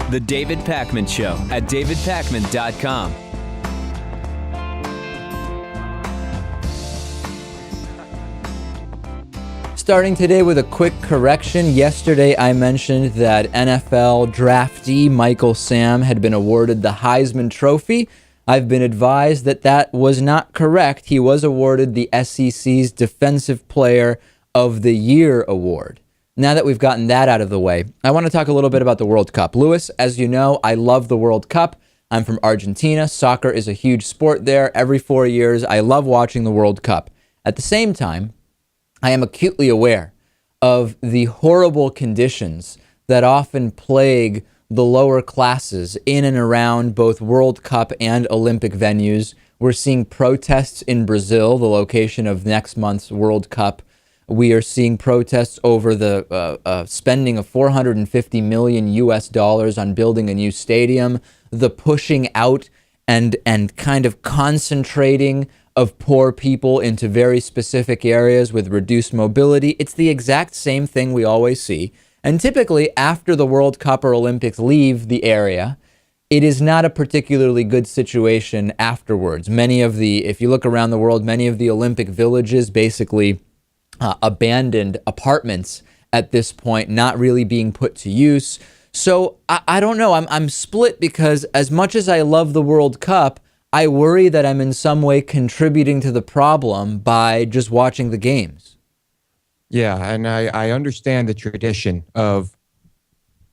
The David Pakman Show at davidpakman.com. Starting today with a quick correction. Yesterday I mentioned that NFL draftee Michael Sam had been awarded the Heisman Trophy. I've been advised that that was not correct. He was awarded the SEC's Defensive Player of the Year award. Now that we've gotten that out of the way, I want to talk a little bit about the World Cup. Lewis, as you know, I love the World Cup. I'm from Argentina. Soccer is a huge sport there. Every 4 years, I love watching the World Cup. At the same time, I am acutely aware of the horrible conditions that often plague the lower classes in and around both World Cup and Olympic venues. We're seeing protests in Brazil, the location of next month's World Cup. We are seeing protests over the spending of $450 million on building a new stadium, the pushing out and kind of concentrating of poor people into very specific areas with reduced mobility. It's the exact same thing we always see. And typically after the World Cup or Olympics leave the area, it is not a particularly good situation afterwards. If you look around the world, many of the Olympic villages basically abandoned apartments at this point, not really being put to use. So I don't know. I'm split because as much as I love the World Cup, I worry that I'm in some way contributing to the problem by just watching the games. Yeah, and I understand the tradition of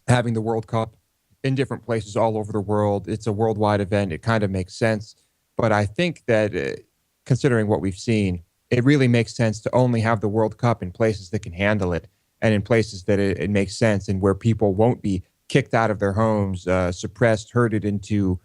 having the World Cup in different places all over the world. It's a worldwide event. It kind of makes sense. But I think that considering what we've seen, it really makes sense to only have the World Cup in places that can handle it and in places that it makes sense and where people won't be kicked out of their homes, suppressed, herded into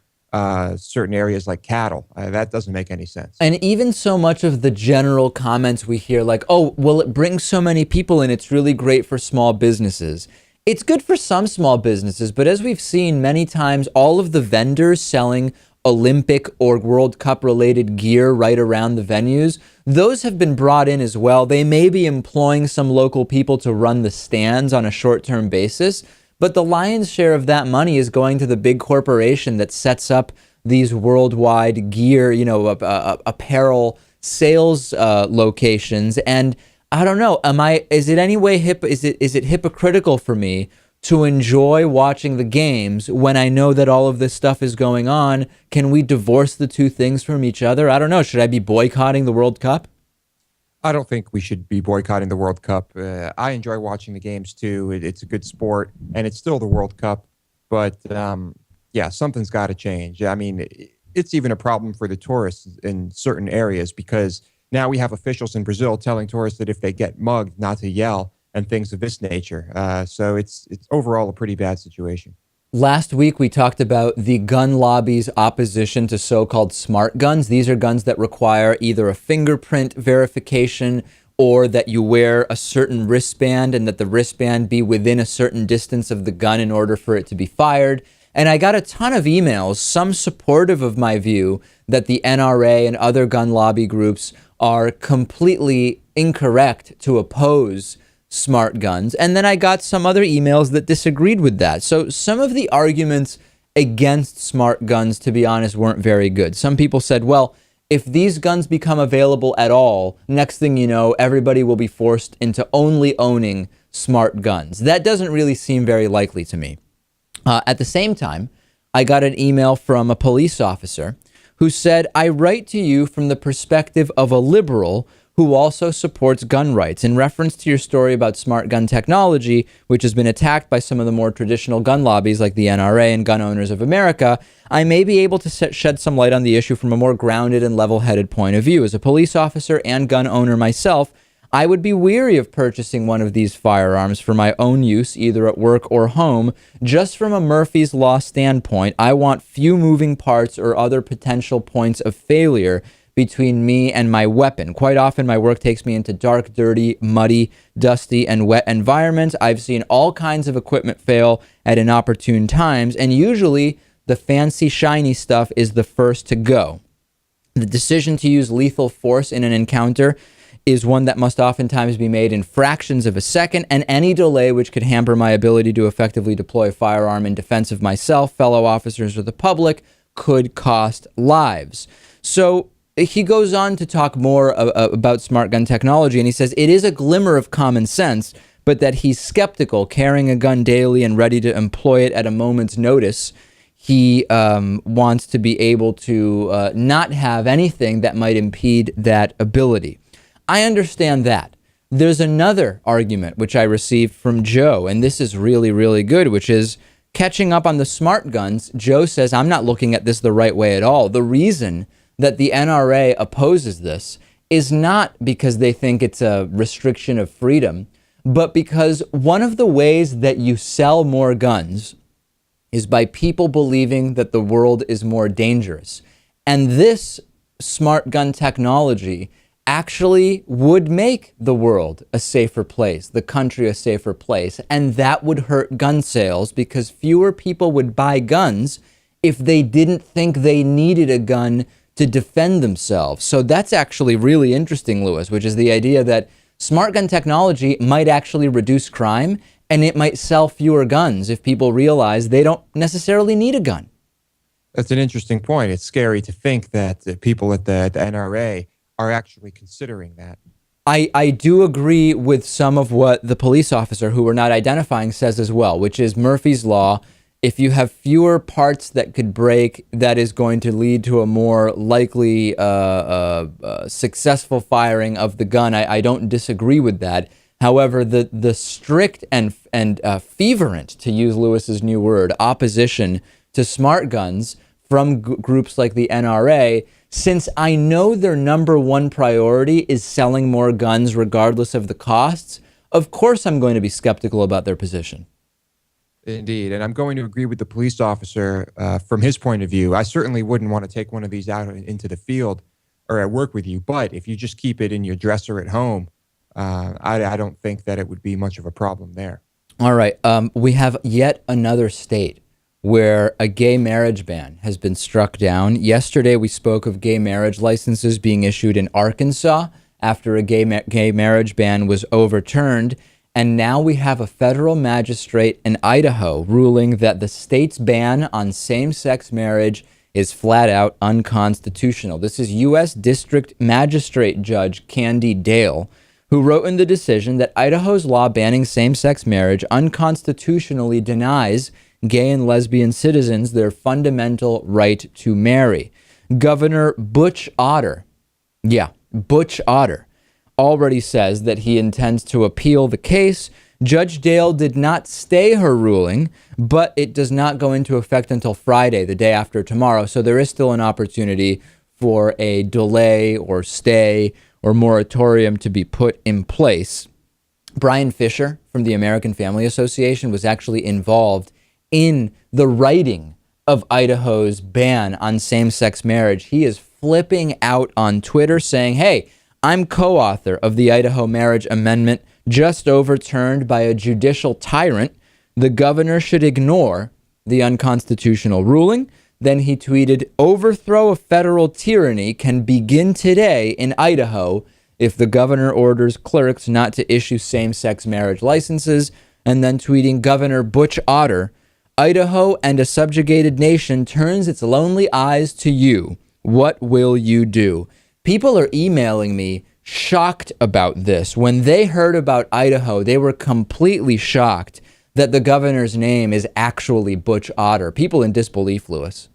certain areas like cattle. That doesn't make any sense. And even so much of the general comments we hear like, oh, well, it brings so many people in, it's really great for small businesses. It's good for some small businesses, but as we've seen many times, all of the vendors selling Olympic or World Cup related gear right around the venues, those have been brought in as well. They may be employing some local people to run the stands on a short-term basis, but the lion's share of that money is going to the big corporation that sets up these worldwide gear, apparel sales locations. And I don't know, is it any way is it hypocritical for me to enjoy watching the games when I know that all of this stuff is going on? Can we divorce the two things from each other? I don't know. Should I be boycotting the World Cup? I don't think we should be boycotting the World Cup. I enjoy watching the games too. It's a good sport, and it's still the World Cup. But yeah, something's got to change. I mean, it's even a problem for the tourists in certain areas because now we have officials in Brazil telling tourists that if they get mugged, not to yell and things of this nature. So it's overall a pretty bad situation. Last week, we talked about the gun lobby's opposition to so-called smart guns. These are guns that require either a fingerprint verification or that you wear a certain wristband and that the wristband be within a certain distance of the gun in order for it to be fired. And I got a ton of emails, some supportive of my view that the NRA and other gun lobby groups are completely incorrect to oppose smart guns. And then I got some other emails that disagreed with that. So some of the arguments against smart guns, to be honest, weren't very good. Some people said, well, if these guns become available at all, next thing you know, everybody will be forced into only owning smart guns. That doesn't really seem very likely to me. At the same time, I got an email from a police officer who said, I write to you from the perspective of a liberal who also supports gun rights. In reference to your story about smart gun technology, which has been attacked by some of the more traditional gun lobbies like the NRA and Gun Owners of America, I may be able to shed some light on the issue from a more grounded and level-headed point of view. As a police officer and gun owner myself, I would be weary of purchasing one of these firearms for my own use, either at work or home. Just from a Murphy's Law standpoint, I want few moving parts or other potential points of failure between me and my weapon. Quite often, my work takes me into dark, dirty, muddy, dusty, and wet environments. I've seen all kinds of equipment fail at inopportune times, and usually the fancy, shiny stuff is the first to go. The decision to use lethal force in an encounter is one that must oftentimes be made in fractions of a second, and any delay which could hamper my ability to effectively deploy a firearm in defense of myself, fellow officers, or the public could cost lives. So he goes on to talk more about smart gun technology, and he says it is a glimmer of common sense, but that he's skeptical carrying a gun daily and ready to employ it at a moment's notice. He wants to be able to not have anything that might impede that ability. I understand that. There's another argument which I received from Joe, and this is really, really good, which is catching up on the smart guns. Joe says, I'm not looking at this the right way at all. The reason that the NRA opposes this is not because they think it's a restriction of freedom, but because one of the ways that you sell more guns is by people believing that the world is more dangerous. And this smart gun technology actually would make the world a safer place, the country a safer place. And that would hurt gun sales because fewer people would buy guns if they didn't think they needed a gun to defend themselves. So that's actually really interesting, Lewis, which is the idea that smart gun technology might actually reduce crime and it might sell fewer guns if people realize they don't necessarily need a gun. That's an interesting point. It's scary to think that the people at the NRA are actually considering that. I do agree with some of what the police officer, who we're not identifying, says as well, which is Murphy's Law. If you have fewer parts that could break, that is going to lead to a more likely successful firing of the gun. I don't disagree with that. However, the strict and fervent, to use Lewis's new word, opposition to smart guns from groups like the NRA, since I know their number one priority is selling more guns regardless of the costs, of course I'm going to be skeptical about their position. Indeed. And I'm going to agree with the police officer from his point of view. I certainly wouldn't want to take one of these out into the field or at work with you. But if you just keep it in your dresser at home, I don't think that it would be much of a problem there. All right. We have yet another state where a gay marriage ban has been struck down. Yesterday, we spoke of gay marriage licenses being issued in Arkansas after a gay marriage ban was overturned. And now we have a federal magistrate in Idaho ruling that the state's ban on same-sex marriage is flat out unconstitutional. This is U.S. District Magistrate Judge Candy Dale, who wrote in the decision that Idaho's law banning same-sex marriage unconstitutionally denies gay and lesbian citizens their fundamental right to marry. Governor Butch Otter, already says that he intends to appeal the case. Judge Dale did not stay her ruling, but it does not go into effect until Friday, the day after tomorrow. So there is still an opportunity for a delay or stay or moratorium to be put in place. Brian Fisher from the American Family Association was actually involved in the writing of Idaho's ban on same-sex marriage. He is flipping out on Twitter saying, hey, I'm co-author of the Idaho Marriage Amendment just overturned by a judicial tyrant. The governor should ignore the unconstitutional ruling. Then he tweeted, overthrow of federal tyranny can begin today in Idaho if the governor orders clerks not to issue same-sex marriage licenses. And then tweeting, Governor Butch Otter, Idaho and a subjugated nation turns its lonely eyes to you. What will you do? People are emailing me shocked about this. When they heard about Idaho, they were completely shocked that the governor's name is actually Butch Otter. People in disbelief, Lewis.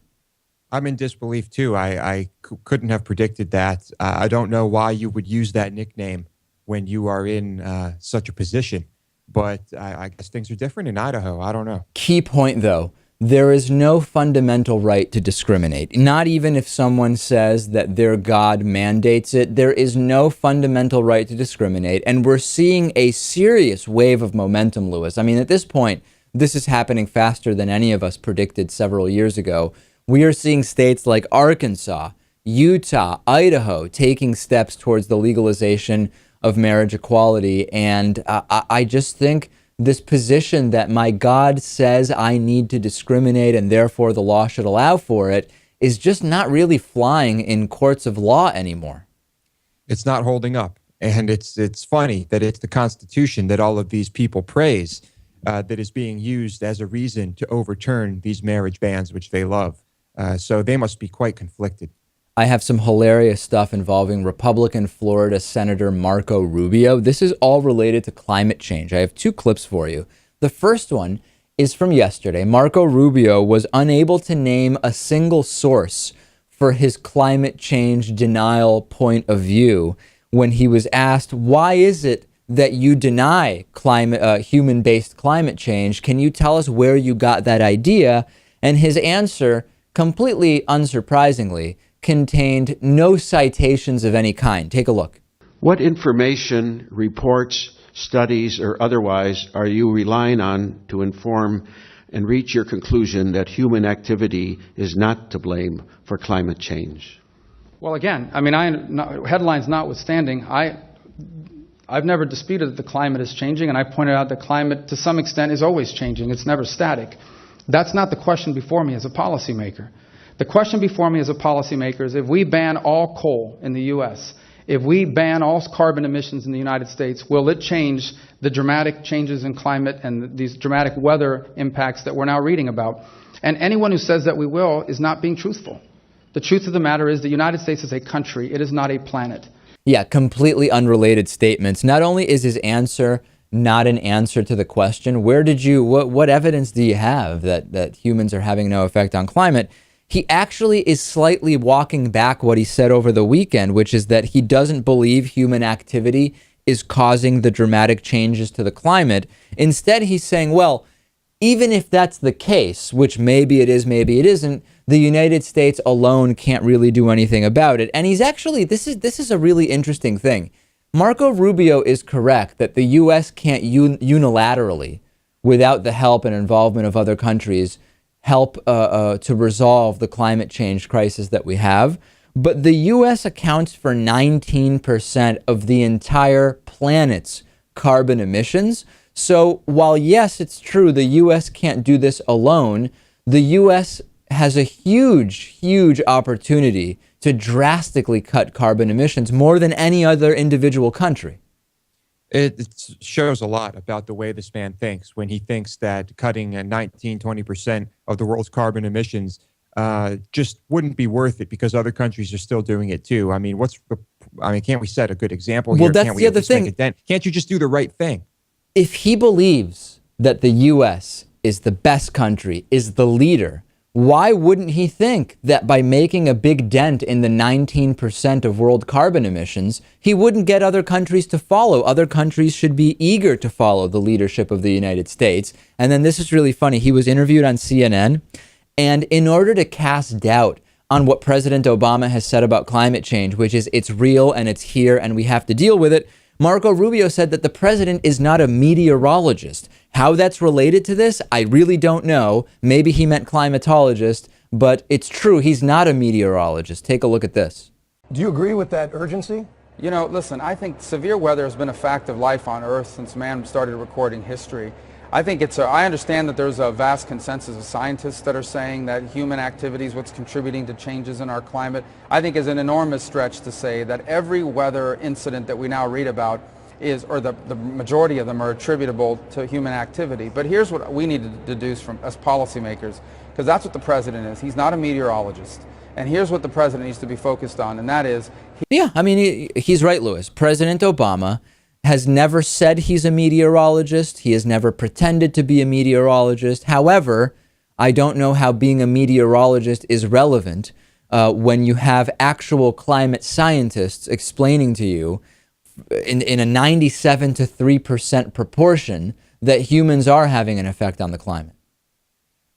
I'm in disbelief, too. I couldn't have predicted that. I don't know why you would use that nickname when you are in such a position. But I guess things are different in Idaho. I don't know. Key point, though. There is no fundamental right to discriminate. Not even if someone says that their God mandates it. There is no fundamental right to discriminate. And we're seeing a serious wave of momentum, Lewis. I mean, at this point, this is happening faster than any of us predicted several years ago. We are seeing states like Arkansas, Utah, Idaho taking steps towards the legalization of marriage equality. And I just think this position that my God says I need to discriminate and therefore the law should allow for it is just not really flying in courts of law anymore. It's not holding up. And it's funny that it's the Constitution that all of these people praise that is being used as a reason to overturn these marriage bans, which they love. So they must be quite conflicted. I have some hilarious stuff involving Republican Florida Senator Marco Rubio. This is all related to climate change. I have two clips for you. The first one is from yesterday. Marco Rubio was unable to name a single source for his climate change denial point of view when he was asked, why is it that you deny human-based climate change? Can you tell us where you got that idea? And his answer, completely unsurprisingly, contained no citations of any kind. Take a look. What information, reports, studies, or otherwise are you relying on to inform and reach your conclusion that human activity is not to blame for climate change? Well, again, I mean, headlines notwithstanding, I've never disputed that the climate is changing, and I pointed out that climate, to some extent, is always changing. It's never static. That's not the question before me as a policymaker. The question before me as a policymaker is if we ban all coal in the U.S., if we ban all carbon emissions in the United States, will it change the dramatic changes in climate and these dramatic weather impacts that we're now reading about? And anyone who says that we will is not being truthful. The truth of the matter is the United States is a country. It is not a planet. Yeah, completely unrelated statements. Not only is his answer not an answer to the question, what evidence do you have that humans are having no effect on climate? He actually is slightly walking back what he said over the weekend, which is that he doesn't believe human activity is causing the dramatic changes to the climate. Instead, he's saying, well, even if that's the case, which maybe it is, maybe it isn't, the United States alone can't really do anything about it. And he's actually, this is a really interesting thing. Marco Rubio is correct that the U.S. can't unilaterally, without the help and involvement of other countries, help to resolve the climate change crisis that we have. But the U.S. accounts for 19% of the entire planet's carbon emissions. So while, yes, it's true, the U.S. can't do this alone, the U.S. has a huge, huge opportunity to drastically cut carbon emissions more than any other individual country. It shows a lot about the way this man thinks when he thinks that cutting 20% of the world's carbon emissions just wouldn't be worth it because other countries are still doing it too. I mean, can't we set a good example here? Well, that's can't we the other thing. Can't you just do the right thing? If he believes that the U.S. is the best country, is the leader, why wouldn't he think that by making a big dent in the 19% of world carbon emissions, he wouldn't get other countries to follow? Other countries should be eager to follow the leadership of the United States. And then this is really funny. He was interviewed on CNN, and in order to cast doubt on what President Obama has said about climate change, which is it's real and it's here and we have to deal with it, Marco Rubio said that the president is not a meteorologist. How that's related to this, I really don't know. Maybe he meant climatologist, but it's true. He's not a meteorologist. Take a look at this. Do you agree with that urgency? You know, listen, I think severe weather has been a fact of life on Earth since man started recording history. I understand that there's a vast consensus of scientists that are saying that human activity is what's contributing to changes in our climate. I think it's an enormous stretch to say that every weather incident that we now read about the majority of them are attributable to human activity. But here's what we need to deduce as policymakers, because that's what the president is. He's not a meteorologist. And here's what the president needs to be focused on, and that is... Yeah, I mean, he's right, Lewis. President Obama has never said he's a meteorologist. He has never pretended to be a meteorologist. However, I don't know how being a meteorologist is relevant when you have actual climate scientists explaining to you in a 97 to 3% proportion that humans are having an effect on the climate.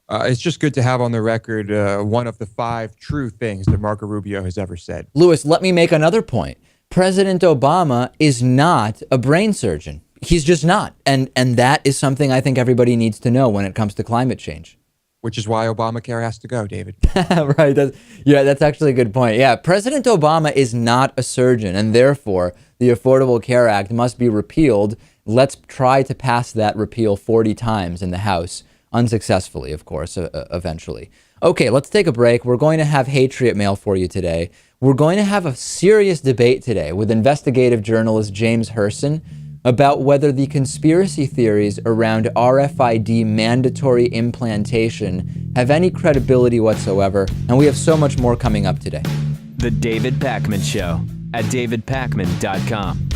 It's just good to have on the record one of the 5 true things that Marco Rubio has ever said. Lewis, let me make another point. President Obama is not a brain surgeon. He's just not. And that is something I think everybody needs to know when it comes to climate change. Which is why Obamacare has to go, David. Right. That's actually a good point. Yeah, President Obama is not a surgeon, and therefore the Affordable Care Act must be repealed. Let's try to pass that repeal 40 times in the House, unsuccessfully, of course, eventually. Okay, let's take a break. We're going to have Hatriot Mail for you today. We're going to have a serious debate today with investigative journalist James Herson about whether the conspiracy theories around RFID mandatory implantation have any credibility whatsoever, and we have so much more coming up today. The David Pakman Show at davidpakman.com.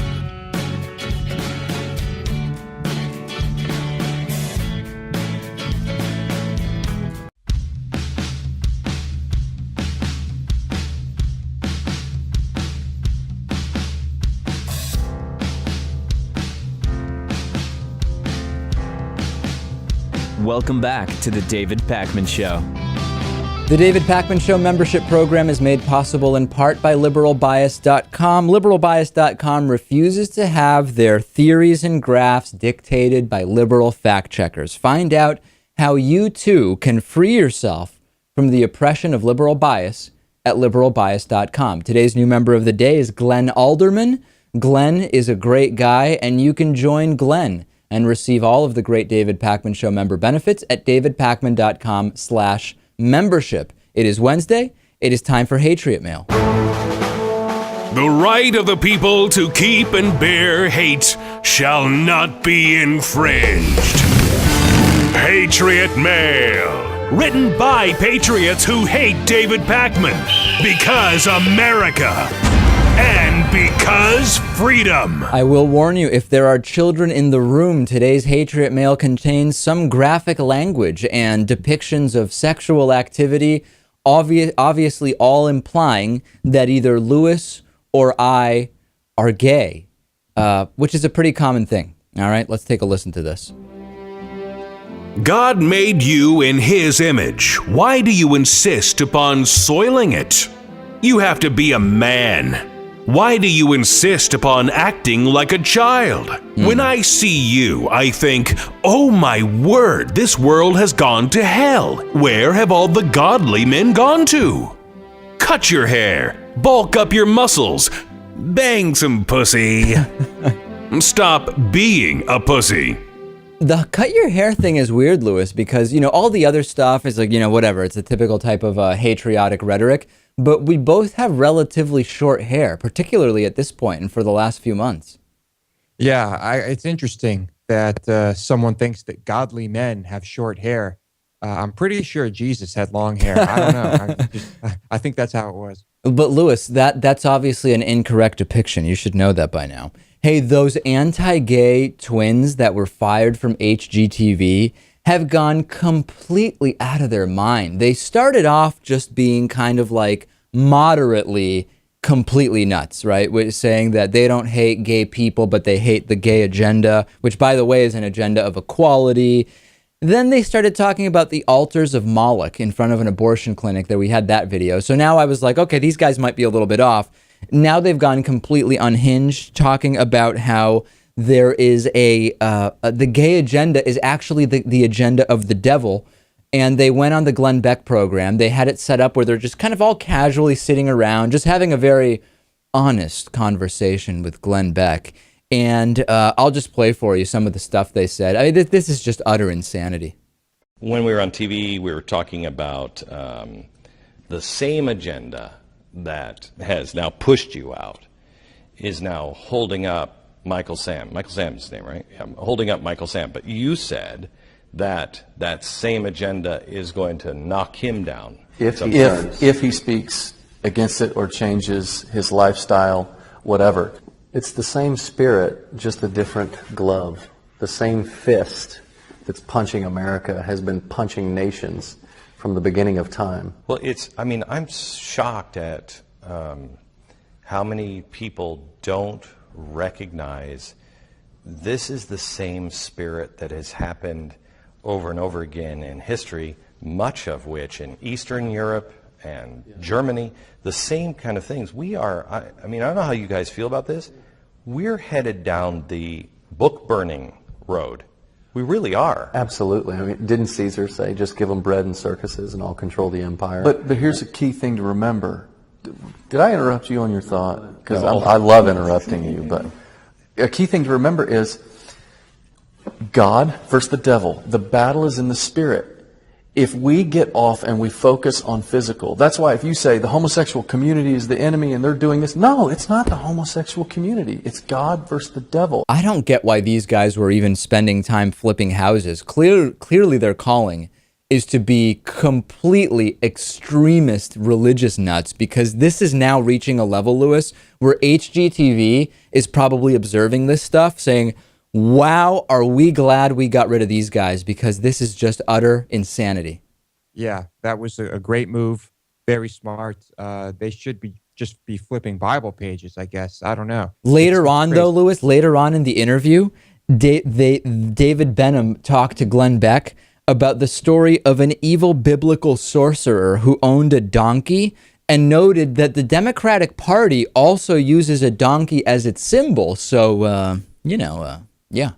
Welcome back to the David Pakman Show. The David Pakman Show membership program is made possible in part by liberalbias.com. Liberalbias.com refuses to have their theories and graphs dictated by liberal fact checkers. Find out how you too can free yourself from the oppression of liberal bias at liberalbias.com. Today's new member of the day is Glenn Alderman. Glenn is a great guy, and you can join Glenn and receive all of the great David Pakman Show member benefits at davidpakman.com/membership. It is Wednesday. It is time for Hatriot Mail. The right of the people to keep and bear hate shall not be infringed. Patriot Mail. Written by patriots who hate David Pakman. Because America. And because freedom. I will warn you, if there are children in the room, today's Hatriot Mail contains some graphic language and depictions of sexual activity, obviously all implying that either Lewis or I are gay, which is a pretty common thing. All right, let's take a listen to this. God made you in His image. Why do you insist upon soiling it? You have to be a man. Why do you insist upon acting like a child? When I see you, I think, oh my word, this world has gone to hell. Where have all the godly men gone to? Cut your hair, bulk up your muscles, bang some pussy. Stop being a pussy. The cut your hair thing is weird, Lewis, because, all the other stuff is like, whatever. It's a typical type of patriotic rhetoric. But we both have relatively short hair, particularly at this point and for the last few months. Yeah, it's interesting that someone thinks that godly men have short hair. I'm pretty sure Jesus had long hair. I don't know. I think that's how it was. But Lewis, that's obviously an incorrect depiction. You should know that by now. Hey, those anti-gay twins that were fired from HGTV have gone completely out of their mind. They started off just being kind of like moderately completely nuts, right? With saying that they don't hate gay people, but they hate the gay agenda, which, by the way, is an agenda of equality. Then they started talking about the altars of Moloch in front of an abortion clinic. There we had that video. So now I was like, okay, these guys might be a little bit off. Now they've gone completely unhinged, talking about how there is the gay agenda is actually the agenda of the devil. And they went on the Glenn Beck program. They had it set up where they're just kind of all casually sitting around, just having a very honest conversation with Glenn Beck. And I'll just play for you some of the stuff they said. I mean, this is just utter insanity. When we were on TV, we were talking about the same agenda that has now pushed you out is now holding up Michael Sam. Michael Sam's his name, right? Yeah, holding up Michael Sam. But you said that same agenda is going to knock him down. If he speaks against it or changes his lifestyle, whatever. It's the same spirit, just a different glove. The same fist that's punching America has been punching nations from the beginning of time. Well, I'm shocked at how many people don't recognize this is the same spirit that has happened over and over again in history, much of which in Eastern Europe and Germany, the same kind of things. I don't know how you guys feel about this. We're headed down the book burning road. We really are. Absolutely. I mean, didn't Caesar say, just give them bread and circuses and I'll control the empire? But here's a key thing to remember. Did I interrupt you on your thought? Because I love interrupting you. But a key thing to remember is God versus the devil. The battle is in the spirit. if we get off and we focus on physical, that's why if you say the homosexual community is the enemy and they're doing this, no, it's not the homosexual community. It's God versus the devil. I don't get why these guys were even spending time flipping houses. Clearly their calling is to be completely extremist religious nuts, because this is now reaching a level, Lewis, where HGTV is probably observing this stuff saying, wow, are we glad we got rid of these guys, because this is just utter insanity. Yeah, that was a great move. Very smart. They should just be flipping Bible pages, I guess. I don't know. Later on, though, Lewis, later on in the interview, David Benham talked to Glenn Beck about the story of an evil biblical sorcerer who owned a donkey, and noted that the Democratic Party also uses a donkey as its symbol. So, yeah.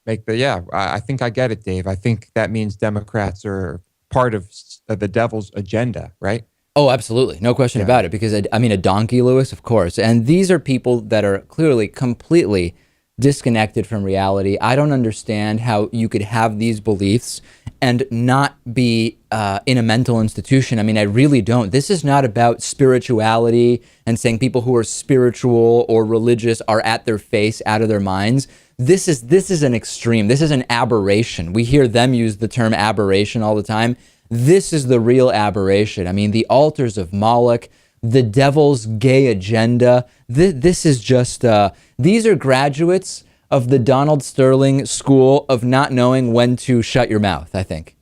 I think I get it, Dave. I think that means Democrats are part of the devil's agenda, right? Oh, absolutely. No question about it. Because, I mean, a donkey, Lewis, of course. And these are people that are clearly completely disconnected from reality. I don't understand how you could have these beliefs and not be in a mental institution. I mean, I really don't. This is not about spirituality and saying people who are spiritual or religious are at their face, out of their minds. This is an extreme. This is an aberration. We hear them use the term aberration all the time. This is the real aberration. I mean, the altars of Moloch, the devil's gay agenda. This is just, these are graduates of the Donald Sterling School of not knowing when to shut your mouth, I think.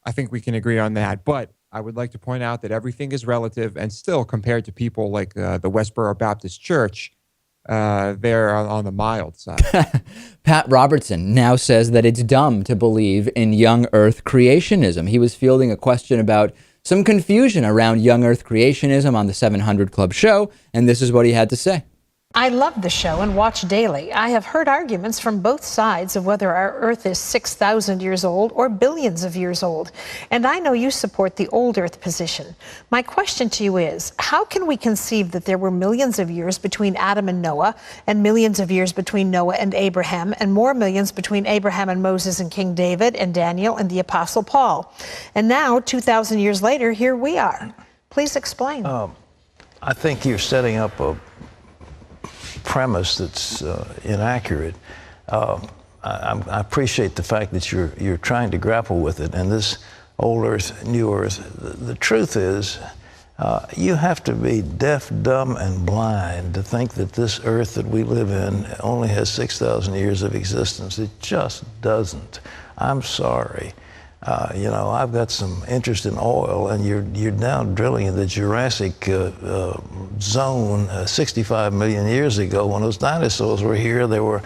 I think we can agree on that. But I would like to point out that everything is relative, and still compared to people like the Westboro Baptist Church, they're on the mild side. Pat Robertson now says that it's dumb to believe in young earth creationism. He was fielding a question about some confusion around young earth creationism on the 700 Club show, and this is what he had to say. I love the show and watch daily. I have heard arguments from both sides of whether our Earth is 6,000 years old or billions of years old. And I know you support the old Earth position. My question to you is, how can we conceive that there were millions of years between Adam and Noah, and millions of years between Noah and Abraham, and more millions between Abraham and Moses and King David and Daniel and the Apostle Paul? And now, 2,000 years later, here we are. Please explain. I think you're setting up a premise that's inaccurate. I appreciate the fact that you're trying to grapple with it, and this old Earth, new Earth. The truth is, you have to be deaf, dumb, and blind to think that this Earth that we live in only has 6,000 years of existence. It just doesn't. I'm sorry. I've got some interest in oil, and you're now drilling in the Jurassic zone 65 million years ago. When those dinosaurs were here, they were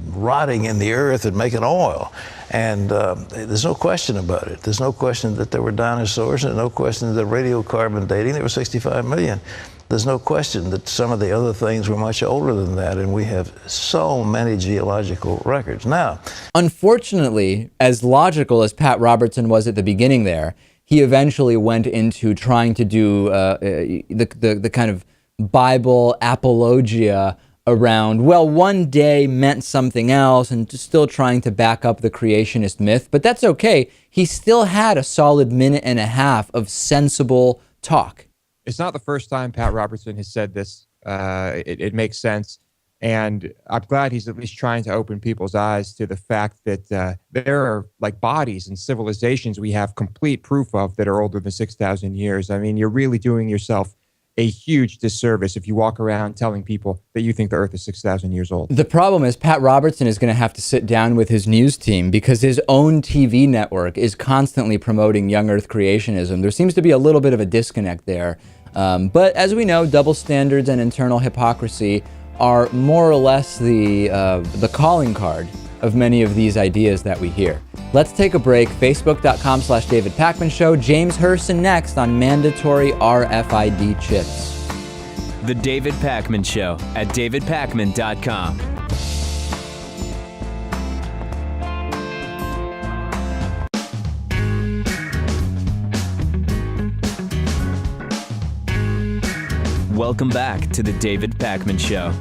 rotting in the earth and making oil. And there's no question about it. There's no question that there were dinosaurs, and no question that radiocarbon dating, there were 65 million. There's no question that some of the other things were much older than that, and we have so many geological records. Now, unfortunately, as logical as Pat Robertson was at the beginning there, he eventually went into trying to do the kind of Bible apologia around, well, one day meant something else, and still trying to back up the creationist myth. But that's okay. He still had a solid minute and a half of sensible talk. It's not the first time Pat Robertson has said this. It makes sense. And I'm glad he's at least trying to open people's eyes to the fact that there are like bodies and civilizations we have complete proof of that are older than 6,000 years. I mean, you're really doing yourself a huge disservice if you walk around telling people that you think the Earth is 6,000 years old. The problem is Pat Robertson is going to have to sit down with his news team, because his own TV network is constantly promoting young Earth creationism. There seems to be a little bit of a disconnect there. But as we know, double standards and internal hypocrisy are more or less the calling card of many of these ideas that we hear. Let's take a break. Facebook.com/David Pakman Show. James Herson next on mandatory RFID chips. The David Pakman Show at davidpakman.com. Welcome back to the David Pakman Show.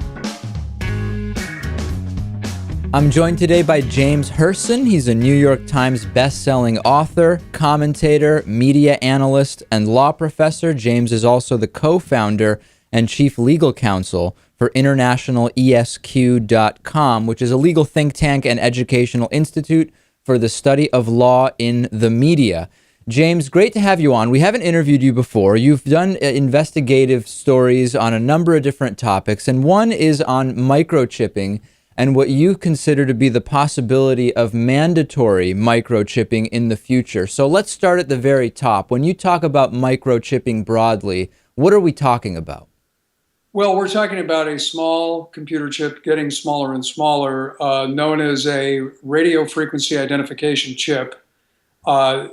I'm joined today by James Herson. He's a New York Times best-selling author, commentator, media analyst, and law professor. James is also the co-founder and chief legal counsel for internationalesq.com, which is a legal think tank and educational institute for the study of law in the media. James, great to have you on. We haven't interviewed you before. You've done investigative stories on a number of different topics, and one is on microchipping and what you consider to be the possibility of mandatory microchipping in the future. So let's start at the very top. When you talk about microchipping broadly, what are we talking about? Well, we're talking about a small computer chip getting smaller and smaller, known as a radio frequency identification chip.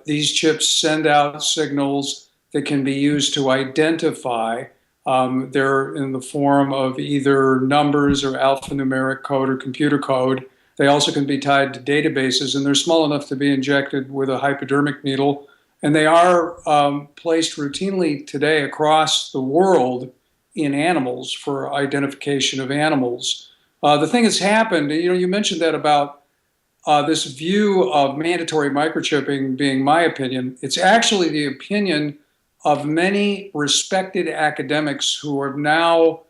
These chips send out signals that can be used to identify. They're in the form of either numbers or alphanumeric code or computer code. They also can be tied to databases, and they're small enough to be injected with a hypodermic needle. And they are placed routinely today across the world in animals for identification of animals. The thing that's happened, you mentioned that about this view of mandatory microchipping being my opinion. It's actually the opinion of many respected academics who have now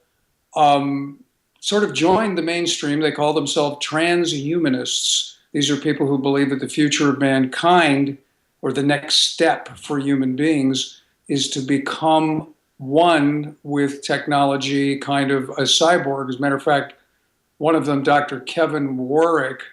sort of joined the mainstream. They call themselves transhumanists. These are people who believe that the future of mankind, or the next step for human beings, is to become one with technology, kind of a cyborg. As a matter of fact, one of them, Dr. Kevin Warwick,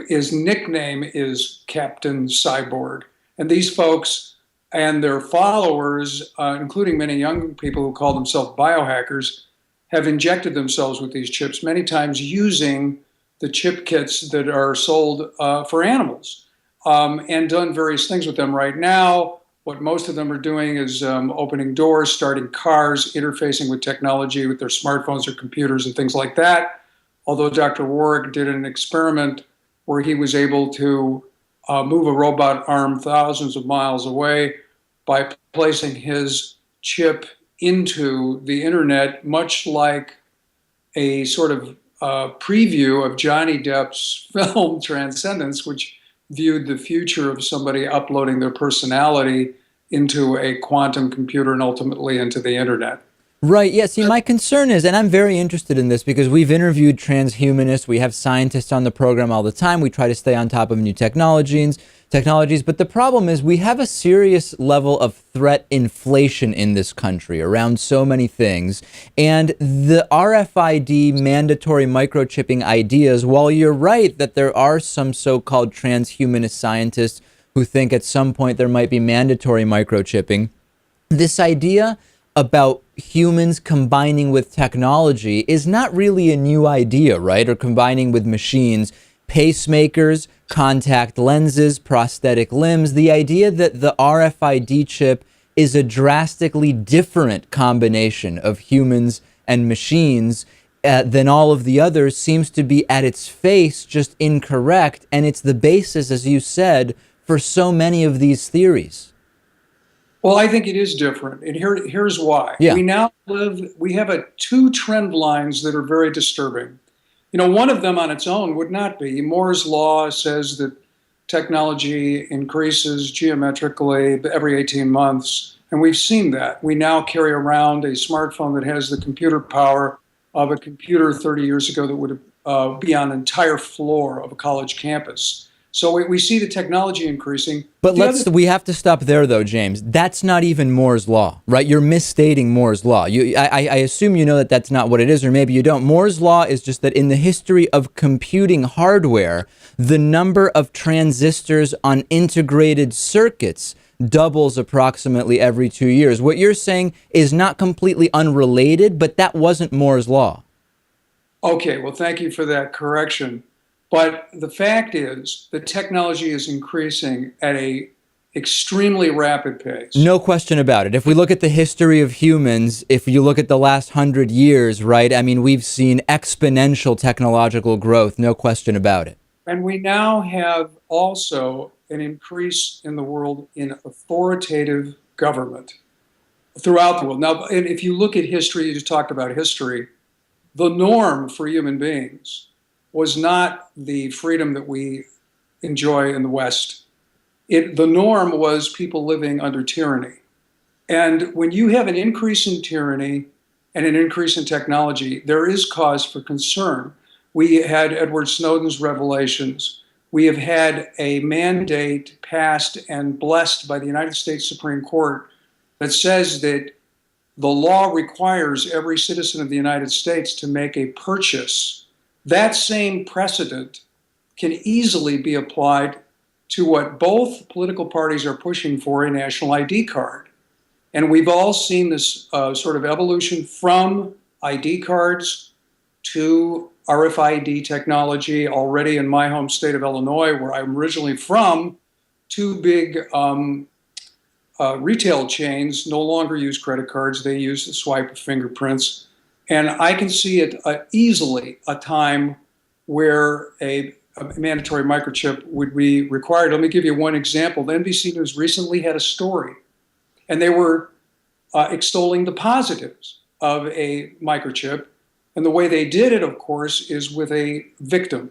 his nickname is Captain Cyborg. And these folks and their followers, including many young people who call themselves biohackers, have injected themselves with these chips, many times using the chip kits that are sold for animals, and done various things with them. Right now, what most of them are doing is opening doors, starting cars, interfacing with technology with their smartphones or computers and things like that. Although Dr. Warwick did an experiment where he was able to move a robot arm thousands of miles away by placing his chip into the internet, much like a sort of preview of Johnny Depp's film Transcendence, which viewed the future of somebody uploading their personality into a quantum computer and ultimately into the internet. Right. Yeah. See, my concern is, and I'm very interested in this because we've interviewed transhumanists. We have scientists on the program all the time. We try to stay on top of new technologies. But the problem is we have a serious level of threat inflation in this country around so many things. And the RFID mandatory microchipping ideas, while you're right that there are some so-called transhumanist scientists who think at some point there might be mandatory microchipping, this idea about humans combining with technology is not really a new idea, right? Or combining with machines, pacemakers, contact lenses, prosthetic limbs. The idea that the RFID chip is a drastically different combination of humans and machines than all of the others seems to be at its face just incorrect. And it's the basis, as you said, for so many of these theories. Well, I think it is different, and here's why. Yeah. We have two trend lines that are very disturbing. One of them on its own would not be. Moore's law says that technology increases geometrically every 18 months, and we've seen that. We now carry around a smartphone that has the computer power of a computer 30 years ago that would be on an entire floor of a college campus. So we see the technology increasing. But we have to stop there, though, James. That's not even Moore's law, right? You're misstating Moore's law. I assume you know that that's not what it is, or maybe you don't. Moore's law is just that in the history of computing hardware, the number of transistors on integrated circuits doubles approximately every 2 years. What you're saying is not completely unrelated, but that wasn't Moore's law. Okay, well, thank you for that correction. But the fact is that technology is increasing at a extremely rapid pace. No question about it. If we look at the history of humans, if you look at the last 100 years, right, I mean, we've seen exponential technological growth, no question about it. And we now have also an increase in the world in authoritative government throughout the world. Now, and if you look at history, you just talked about history, the norm for human beings was not the freedom that we enjoy in the West. The norm was people living under tyranny. And when you have an increase in tyranny and an increase in technology, there is cause for concern. We had Edward Snowden's revelations. We have had a mandate passed and blessed by the United States Supreme Court that says that the law requires every citizen of the United States to make a purchase. That same precedent can easily be applied to what both political parties are pushing for, a national ID card. And we've all seen this sort of evolution from ID cards to RFID technology already in my home state of Illinois, where I'm originally from. Two big retail chains no longer use credit cards. They use the swipe of fingerprints. And I can see it easily a time where a mandatory microchip would be required. Let me give you one example. The NBC News recently had a story, and they were extolling the positives of a microchip. And the way they did it, of course, is with a victim.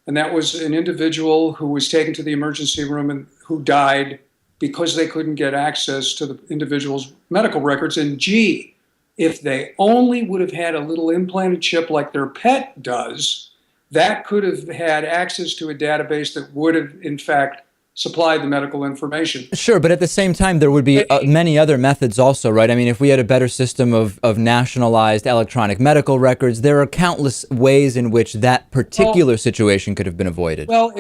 And that was an individual who was taken to the emergency room and who died because they couldn't get access to the individual's medical records. And gee, if they only would have had a little implanted chip like their pet does, that could have had access to a database that would have, in fact, supplied the medical information. Sure, but at the same time, there would be many other methods also, right? I mean, if we had a better system of nationalized electronic medical records, there are countless ways in which that particular situation could have been avoided. Well,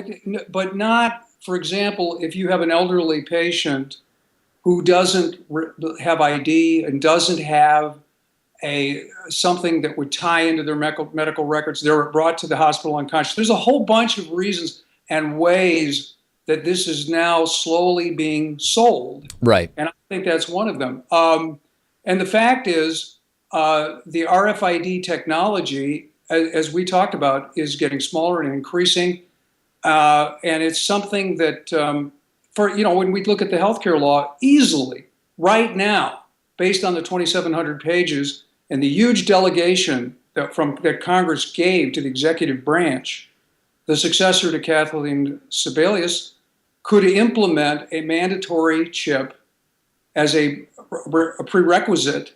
but not, for example, if you have an elderly patient who doesn't have ID and doesn't have something that would tie into their medical records, they're brought to the hospital unconscious. There's a whole bunch of reasons and ways that this is now slowly being sold. Right. And I think that's one of them. And the fact is, the RFID technology, as we talked about, is getting smaller and increasing. And it's something that, when we look at the healthcare law, easily, right now, based on the 2,700 pages and the huge delegation that Congress gave to the executive branch, the successor to Kathleen Sebelius could implement a mandatory chip as a prerequisite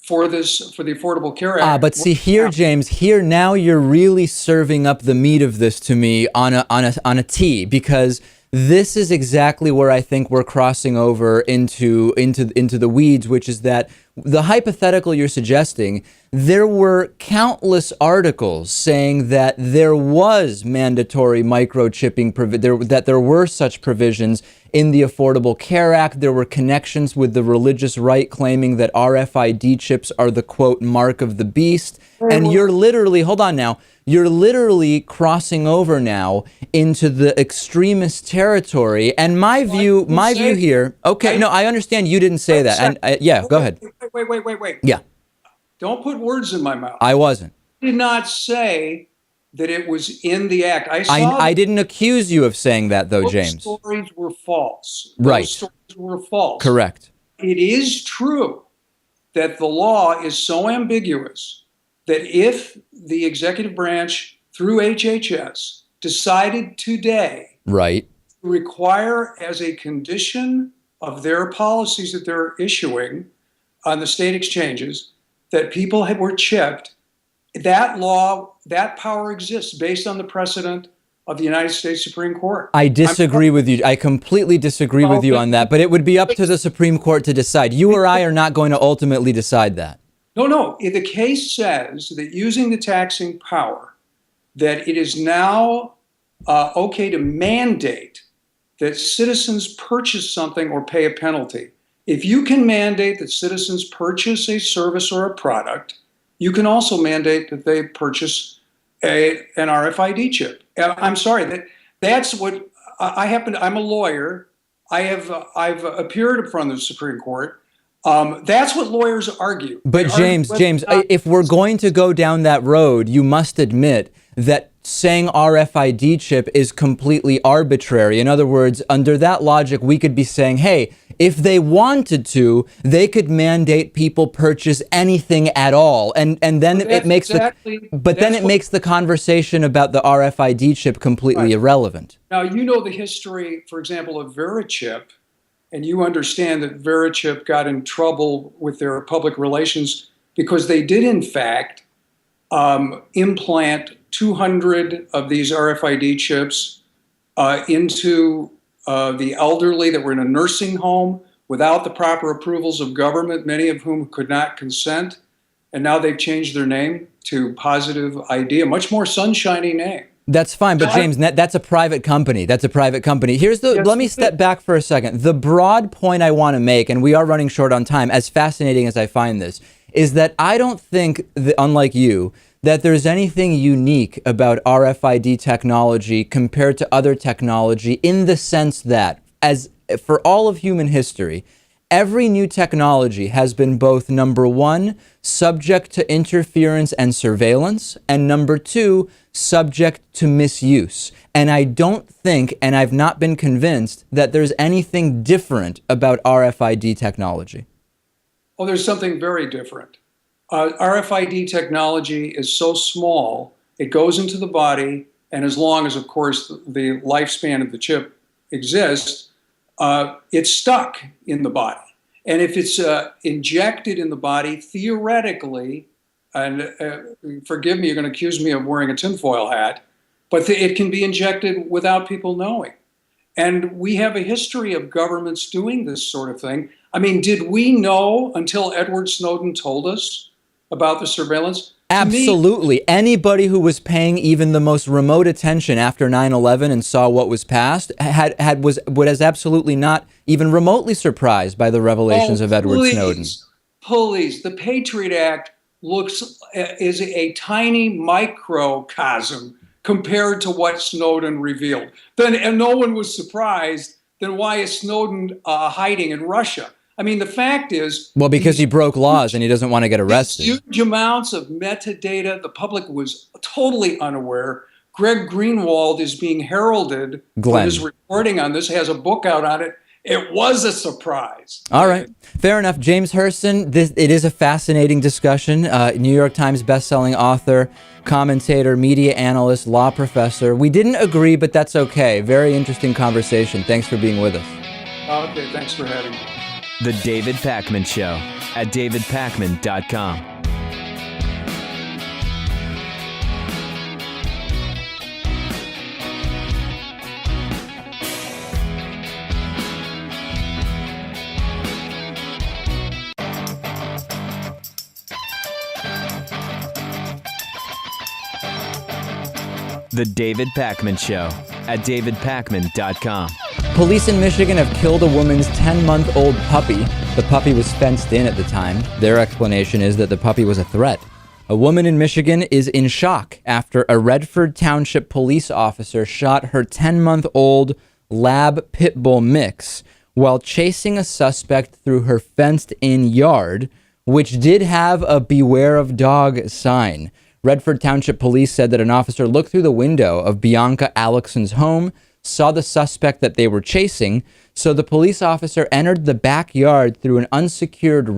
for the Affordable Care Act. But see here, James, here now you're really serving up the meat of this to me on a T, because this is exactly where I think we're crossing over into the weeds, which is that the hypothetical you're suggesting, there were countless articles saying that there was mandatory microchipping, that there were such provisions in the Affordable Care Act. There were connections with the religious right claiming that RFID chips are the, quote, mark of the beast. And you're literally, hold on now, you're literally crossing over now into the extremist territory. And my view here, okay, no, I understand you didn't say that. And yeah, go ahead. Wait. Yeah. Don't put words in my mouth. I wasn't. I did not say that it was in the act. I didn't accuse you of saying that, though, James. Those stories were false. Right. Those stories were false. Correct. It is true that the law is so ambiguous that if the executive branch, through HHS, decided today right. to require as a condition of their policies that they're issuing on the state exchanges that people were chipped, that law, that power exists based on the precedent of the United States Supreme Court. I disagree with you. I completely disagree with you on that, but it would be up to the Supreme Court to decide. You or I are not going to ultimately decide that. No. The case says that using the taxing power, that it is now okay to mandate that citizens purchase something or pay a penalty. If you can mandate that citizens purchase a service or a product, you can also mandate that they purchase an RFID chip. I'm sorry, that's what I happen. I'm a lawyer. I've appeared in front of the Supreme Court. That's what lawyers argue. But James, if we're going to go down that road, you must admit that saying RFID chip is completely arbitrary. In other words, under that logic, we could be saying, hey, if they wanted to, they could mandate people purchase anything at all. And then it makes makes the conversation about the RFID chip completely irrelevant. Now, you know the history, for example, of Verichip, and you understand that Verichip got in trouble with their public relations because they did, in fact, implant 200 of these RFID chips into the elderly that were in a nursing home without the proper approvals of government, many of whom could not consent. And now they've changed their name to Positive ID, a much more sunshiny name. That's fine, but James, that's a private company. That's a private company. Let me step back for a second. The broad point I want to make, and we are running short on time, as fascinating as I find this, is that I don't think, unlike you, that there's anything unique about RFID technology compared to other technology, in the sense that, as for all of human history, every new technology has been both, number one, subject to interference and surveillance, and number two, subject to misuse. And I don't think, and I've not been convinced, that there's anything different about RFID technology. Oh, there's something very different. RFID technology is so small, it goes into the body, and as long as, of course, the lifespan of the chip exists, it's stuck in the body. And if it's injected in the body, theoretically, and forgive me, you're going to accuse me of wearing a tinfoil hat, but it can be injected without people knowing. And we have a history of governments doing this sort of thing. I mean, did we know until Edward Snowden told us about the surveillance? Absolutely. Anybody who was paying even the most remote attention after 9/11 and saw what was passed was absolutely not even remotely surprised by the revelations of Edward Snowden. Please, the Patriot Act is a tiny microcosm compared to what Snowden revealed. And no one was surprised. Then why is Snowden hiding in Russia? I mean, the fact is... Well, because he broke laws and he doesn't want to get arrested. Huge amounts of metadata. The public was totally unaware. Greg Greenwald is being heralded for his reporting on this. He has a book out on it. It was a surprise. All right. Fair enough. James Hurston, it is a fascinating discussion. New York Times bestselling author, commentator, media analyst, law professor. We didn't agree, but that's okay. Very interesting conversation. Thanks for being with us. Okay, thanks for having me. The David Pakman Show at davidpakman.com. The David Pakman Show at davidpakman.com. Police in Michigan have killed a woman's 10-month-old puppy. The puppy was fenced in at the time. Their explanation is that the puppy was a threat. A woman in Michigan is in shock after a Redford Township police officer shot her 10-month-old lab pit bull mix while chasing a suspect through her fenced-in yard, which did have a "Beware of Dog" sign. Redford Township Police said that an officer looked through the window of Bianca Alexson's home, saw the suspect that they were chasing, so the police officer entered the backyard through an unsecured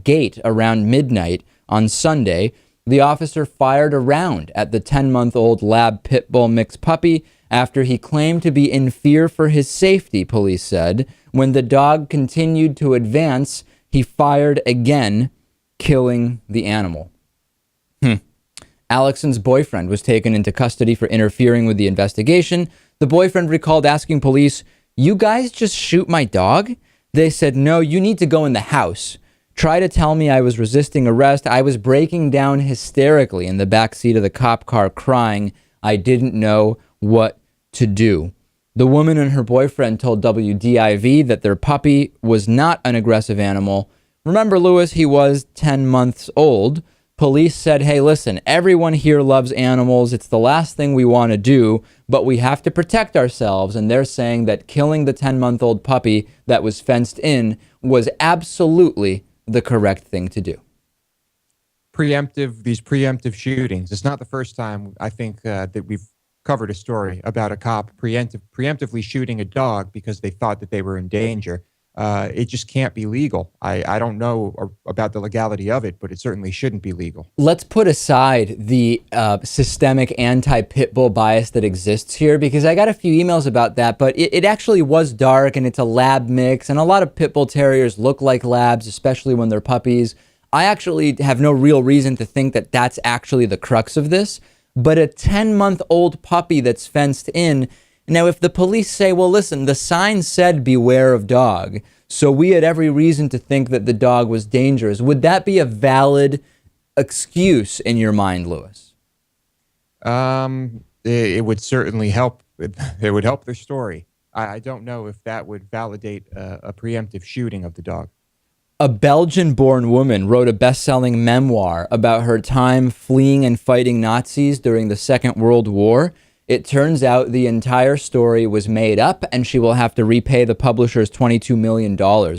gate around midnight on Sunday. The officer fired a round at the 10-month-old lab pit bull mix puppy after he claimed to be in fear for his safety, police said. When the dog continued to advance, he fired again, killing the animal. Alexson's boyfriend was taken into custody for interfering with the investigation. The boyfriend recalled asking police, "You guys just shoot my dog?" They said, "No, you need to go in the house. Try to tell me I was resisting arrest. I was breaking down hysterically in the backseat of the cop car crying. I didn't know what to do." The woman and her boyfriend told WDIV that their puppy was not an aggressive animal. Remember, Lewis, he was 10 months old. Police said, hey, listen, everyone here loves animals. It's the last thing we want to do, but we have to protect ourselves. And they're saying that killing the 10-month-old puppy that was fenced in was absolutely the correct thing to do. preemptive shootings. It's not the first time I think that we've covered a story about a cop preemptively shooting a dog because they thought that they were in danger. It just can't be legal. I don't know about the legality of it, but it certainly shouldn't be legal. Let's put aside the systemic anti-pit bull bias that exists here, because I got a few emails about that, but it actually was dark, and it's a lab mix, and a lot of pit bull terriers look like labs, especially when they're puppies. I actually have no real reason to think that that's actually the crux of this, but a 10-month-old puppy that's fenced in. Now, if the police say, well, listen, the sign said beware of dog, so we had every reason to think that the dog was dangerous, would that be a valid excuse in your mind, Lewis? It would certainly help. It would help their story. I don't know if that would validate a preemptive shooting of the dog. A Belgian-born woman wrote a best-selling memoir about her time fleeing and fighting Nazis during the Second World War. It turns out the entire story was made up, and she will have to repay the publishers $22 million.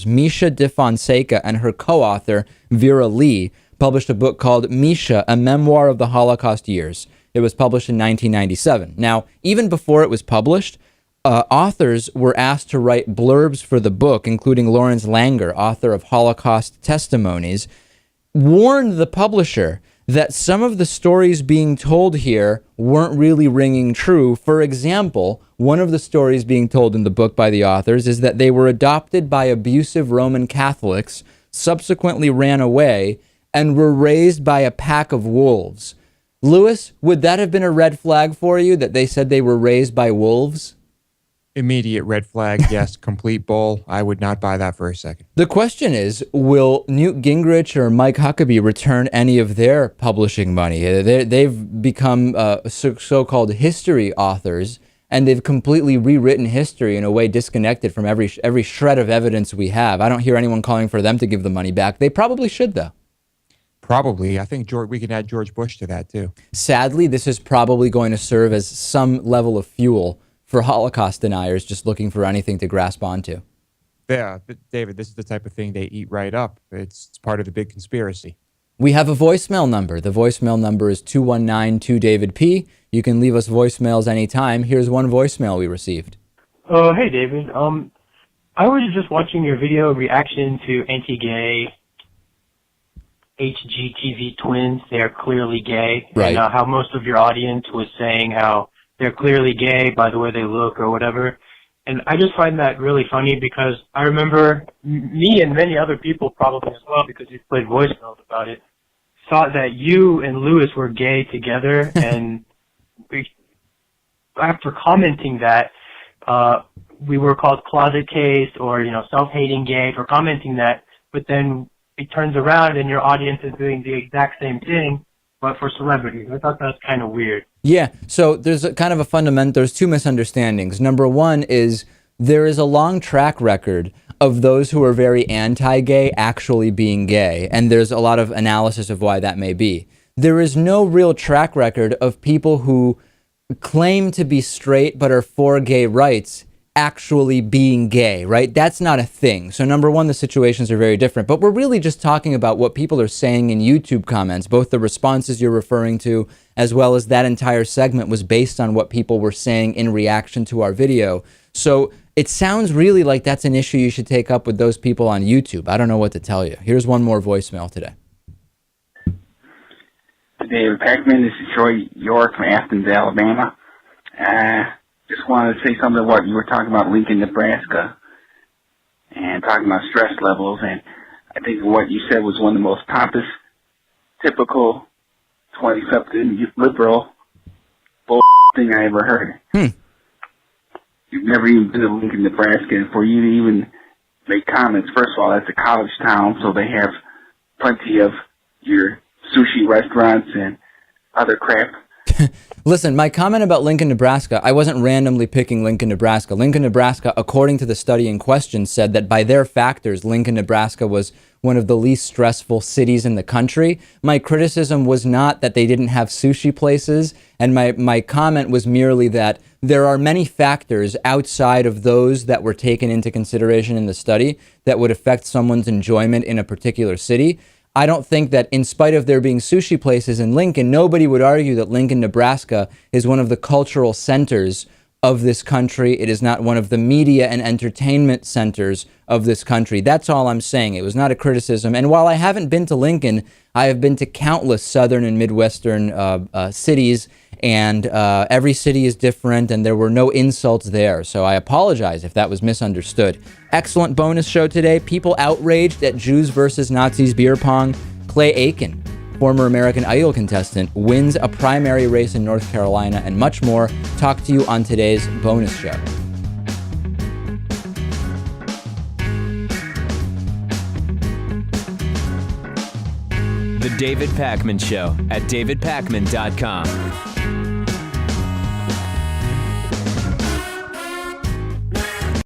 Misha de Fonseca and her co-author, Vera Lee, published a book called Misha, A Memoir of the Holocaust Years. It was published in 1997. Now, even before it was published, authors were asked to write blurbs for the book, including Lawrence Langer, author of Holocaust Testimonies, warned the publisher that some of the stories being told here weren't really ringing true. For example, one of the stories being told in the book by the authors is that they were adopted by abusive Roman Catholics, subsequently ran away, and were raised by a pack of wolves. Lewis, would that have been a red flag for you, that they said they were raised by wolves? Immediate red flag, yes, complete bull. I would not buy that for a second. The question is, will Newt Gingrich or Mike Huckabee return any of their publishing money? They've become so-called history authors, and they've completely rewritten history in a way disconnected from every shred of evidence we have. I don't hear anyone calling for them to give the money back. They probably should, though. Probably. I think we can add George Bush to that, too. Sadly, this is probably going to serve as some level of fuel for Holocaust deniers just looking for anything to grasp onto. Yeah, but David, this is the type of thing they eat right up. It's part of the big conspiracy. We have a voicemail number. The voicemail number is 219-2-DAVID-P. You can leave us voicemails anytime. Here's one voicemail we received. Oh, hey, David. I was just watching your video reaction to anti-gay HGTV twins. They're clearly gay. Right. And how most of your audience was saying how they're clearly gay by the way they look or whatever. And I just find that really funny because I remember me and many other people probably as well, because you've played voicemails about it, thought that you and Lewis were gay together. And after commenting that, we were called closet cased or, self-hating gay for commenting that. But then it turns around and your audience is doing the exact same thing, but for celebrities. I thought that was kind of weird. Yeah, so there's there's two misunderstandings. Number one is there is a long track record of those who are very anti-gay actually being gay, and there's a lot of analysis of why that may be. There is no real track record of people who claim to be straight but are for gay rights actually being gay, right? That's not a thing. So number one, the situations are very different, but we're really just talking about what people are saying in YouTube comments. Both the responses you're referring to as well as that entire segment was based on what people were saying in reaction to our video. So it sounds really like that's an issue you should take up with those people on YouTube. I don't know what to tell you. Here's one more voicemail today. David Packman, this is Troy York from Athens, Alabama. Just wanted to say something about what you were talking about Lincoln, Nebraska, and talking about stress levels. And I think what you said was one of the most pompous, typical 20-something liberal bull thing I ever heard. You've never even been to Lincoln, Nebraska, and for you to even make comments, first of all, that's a college town, so they have plenty of your sushi restaurants and other crap. Listen, my comment about Lincoln, Nebraska, I wasn't randomly picking Lincoln, Nebraska. Lincoln, Nebraska, according to the study in question, said that by their factors, Lincoln, Nebraska was one of the least stressful cities in the country. My criticism was not that they didn't have sushi places, and my comment was merely that there are many factors outside of those that were taken into consideration in the study that would affect someone's enjoyment in a particular city. I don't think that in spite of there being sushi places in Lincoln, nobody would argue that Lincoln, Nebraska is one of the cultural centers of this country. It is not one of the media and entertainment centers of this country. That's all I'm saying. It was not a criticism. And while I haven't been to Lincoln, I have been to countless southern and midwestern cities, and every city is different, and there were no insults there. So I apologize if that was misunderstood. Excellent bonus show today. People outraged at Jews versus Nazis beer pong. Clay Aiken, former American Idol contestant, wins a primary race in North Carolina, and much more. Talk to you on today's bonus show. The David Pakman Show at davidpakman.com.